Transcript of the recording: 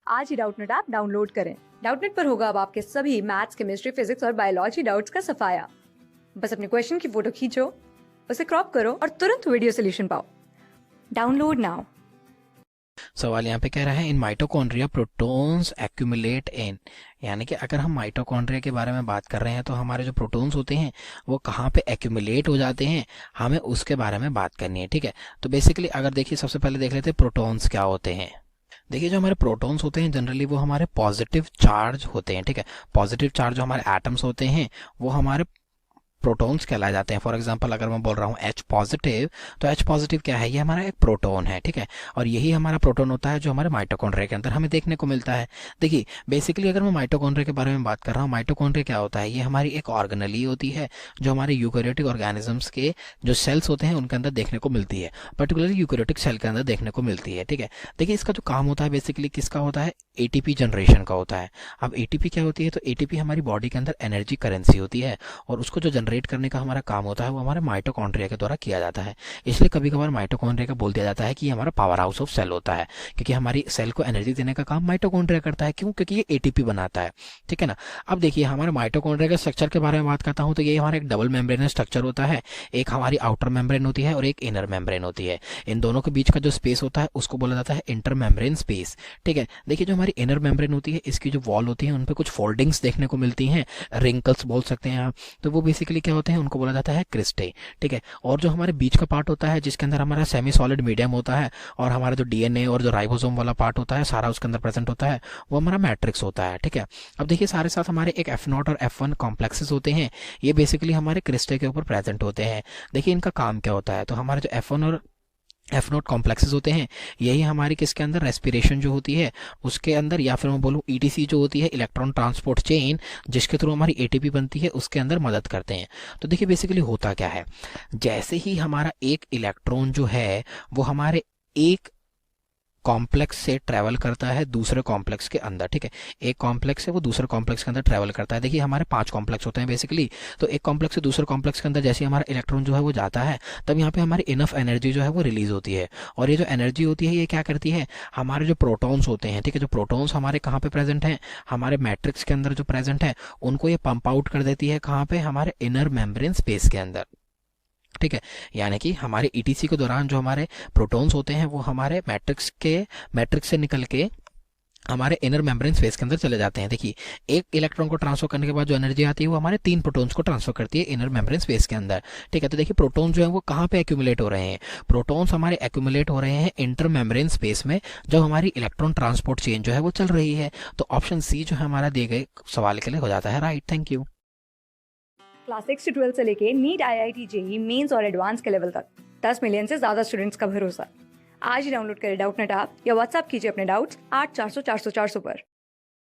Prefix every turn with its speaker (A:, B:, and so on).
A: आज ही Doubtnut app download करें। Doubtnut पर होगा अब आपके सभी मैथ्स, केमिस्ट्री, फिजिक्स और बायोलॉजी डाउट्स का सफाया। बस अपने क्वेश्चन की फोटो खींचो, उसे क्रॉप करो और तुरंत वीडियो सोल्यूशन पाओ। Download now.
B: सवाल यहाँ पे कह रहा है in mitochondria protons accumulate in, यानी कि अगर हम माइटोकॉन्ड्रिया के बारे में बात कर रहे हैं तो हमारे जो प्रोटॉन्स होते हैं वो कहाँ पे एक्यूमुलेट हो जाते हैं, हमें उसके बारे में बात करनी है। ठीक है, तो बेसिकली अगर देखिए सबसे पहले देख लेते हैं प्रोटॉन्स क्या होते हैं। देखिए जो हमारे प्रोटॉन्स होते हैं जनरली वो हमारे पॉजिटिव चार्ज होते हैं। ठीक है, पॉजिटिव चार्ज जो हमारे एटम्स होते हैं वो हमारे प्रोटॉन्स कहलाए जाते हैं। फॉर एग्जांपल अगर मैं बोल रहा हूँ H पॉजिटिव, तो H पॉजिटिव क्या है, ये हमारा एक प्रोटॉन है। ठीक है, और यही हमारा प्रोटॉन होता है जो हमारे माइटोकॉन्ड्रिया के अंदर हमें देखने को मिलता है। देखिए बेसिकली अगर मैं माइटोकॉन्ड्रिया के बारे में बात कर रहा हूँ, माइटोकॉन्ड्रिया क्या होता है, ये हमारी एक ऑर्गेनेली होती है जो हमारे यूकेरियोटिक ऑर्गेनिजम्स के जो सेल्स होते हैं उनके अंदर देखने को मिलती है, पर्टिकुलरली यूकेरियोटिक सेल के अंदर देखने को मिलती है। ठीक है, देखिए इसका जो काम होता है बेसिकली किसका होता है, एटीपी जनरेशन का होता है। अब एटीपी क्या होती है, तो एटीपी हमारी बॉडी के अंदर एनर्जी करेंसी होती है और उसको जो जनरेट करने का हमारा काम होता है वो हमारे माइटोकॉन्ड्रिया के द्वारा किया जाता है। इसलिए कभी कभार माइटोकॉन्ड्रिया का बोल दिया जाता है कि ये हमारा पावर हाउस ऑफ सेल होता है, क्योंकि हमारी सेल को एनर्जी देने का काम माइटोकॉन्ड्रिया करता है। क्यों? क्योंकि ये एटीपी बनाता है। ठीक है ना। अब देखिए हमारे माइटोकॉन्ड्रिया के स्ट्रक्चर के बारे में बात करता हूँ तो ये हमारा एक डबल मेम्ब्रेन स्ट्रक्चर होता है। एक हमारी आउटर मेम्ब्रेन होती है और एक इनर मेम्ब्रेन होती है। इन दोनों के बीच का जो स्पेस होता है उसको बोला जाता है इंटर मेम्ब्रेन स्पेस। ठीक है, देखिए जो हमारी इनर मेम्ब्रेन होती है इसकी जो वॉल होती है उन पर कुछ फोल्डिंग्स देखने को मिलती हैं, रिंकल्स बोल सकते हैं आप। तो वो बेसिकली क्या होते हैं, उनको बोला जाता है क्रिस्टे। ठीक है, और जो हमारे बीच का पार्ट होता है जिसके अंदर हमारा सेमी सॉलिड मीडियम होता है और हमारा जो डीएनए और जो राइबोसोम वाला पार्ट होता है सारा उसके अंदर प्रेजेंट होता है, वो हमारा मैट्रिक्स होता है। ठीक है, अब देखिए सारे साथ हमारे एक F0 और F1 कॉम्प्लेक्सेस होते हैं, ये बेसिकली हमारे क्रिस्टे के ऊपर प्रेजेंट होते हैं। देखिए इनका काम क्या होता है, तो हमारे जो F1 और F0 कॉम्प्लेक्सेस होते हैं यही हमारी किसके अंदर, रेस्पिरेशन जो होती है उसके अंदर, या फिर मैं बोलूँ ईटीसी जो होती है, इलेक्ट्रॉन ट्रांसपोर्ट चेन, जिसके थ्रू हमारी एटीपी बनती है, उसके अंदर मदद करते हैं। तो देखिए बेसिकली होता क्या है, जैसे ही हमारा एक इलेक्ट्रॉन जो है वो हमारे एक कॉम्प्लेक्स से ट्रैवल करता है दूसरे कॉम्प्लेक्स के अंदर। ठीक है, एक कॉम्प्लेक्स से वो दूसरे कॉम्प्लेक्स के अंदर ट्रैवल करता है। देखिए हमारे 5 कॉम्प्लेक्स होते हैं बेसिकली, तो एक कॉम्प्लेक्स से दूसरे कॉम्प्लेक्स के अंदर जैसे ही हमारा इलेक्ट्रॉन जो है वो जाता है तब यहाँ पे हमारी इनफ एनर्जी जो है वो रिलीज होती है। और ये जो एनर्जी होती है ये क्या करती है, हमारे जो प्रोटॉन्स होते हैं, ठीक है, जो प्रोटॉन्स हमारे कहाँ पे प्रेजेंट हैं, हमारे मैट्रिक्स के अंदर जो प्रेजेंट है, उनको ये पंप आउट कर देती है कहाँ पे, हमारे इनर मेम्ब्रेन स्पेस के अंदर। ठीक है, यानी कि हमारे ईटीसी के दौरान जो हमारे प्रोटॉन्स होते हैं वो हमारे मैट्रिक्स से निकल के हमारे इनर मेम्ब्रेन स्पेस के अंदर चले जाते हैं। देखिए एक इलेक्ट्रॉन को ट्रांसफर करने के बाद जो एनर्जी आती है वो हमारे 3 प्रोटॉन्स को ट्रांसफर करती है इनर मेम्ब्रेन स्पेस के अंदर। ठीक है, तो देखिए प्रोटॉन जो है वो कहाँ पे एक्यूमुलेट हो रहे हैं, प्रोटॉन्स हमारे एक्यूमुलेट हो रहे हैं इंटर मेम्ब्रेन स्पेस में, जब हमारी इलेक्ट्रॉन ट्रांसपोर्ट चेन जो है वो चल रही है। तो ऑप्शन सी जो है हमारा दिए गए सवाल के लिए हो जाता है राइट। Thank you.
A: क्लास 6 से 12 से लेके नीट, IIT, जेईई मेंस और एडवांस के लेवल तक 10 मिलियन से ज्यादा स्टूडेंट्स का भरोसा। आज ही डाउनलोड करें डाउटनेट ऐप या व्हाट्सएप कीजिए अपने डाउट्स 8400 400 400 पर।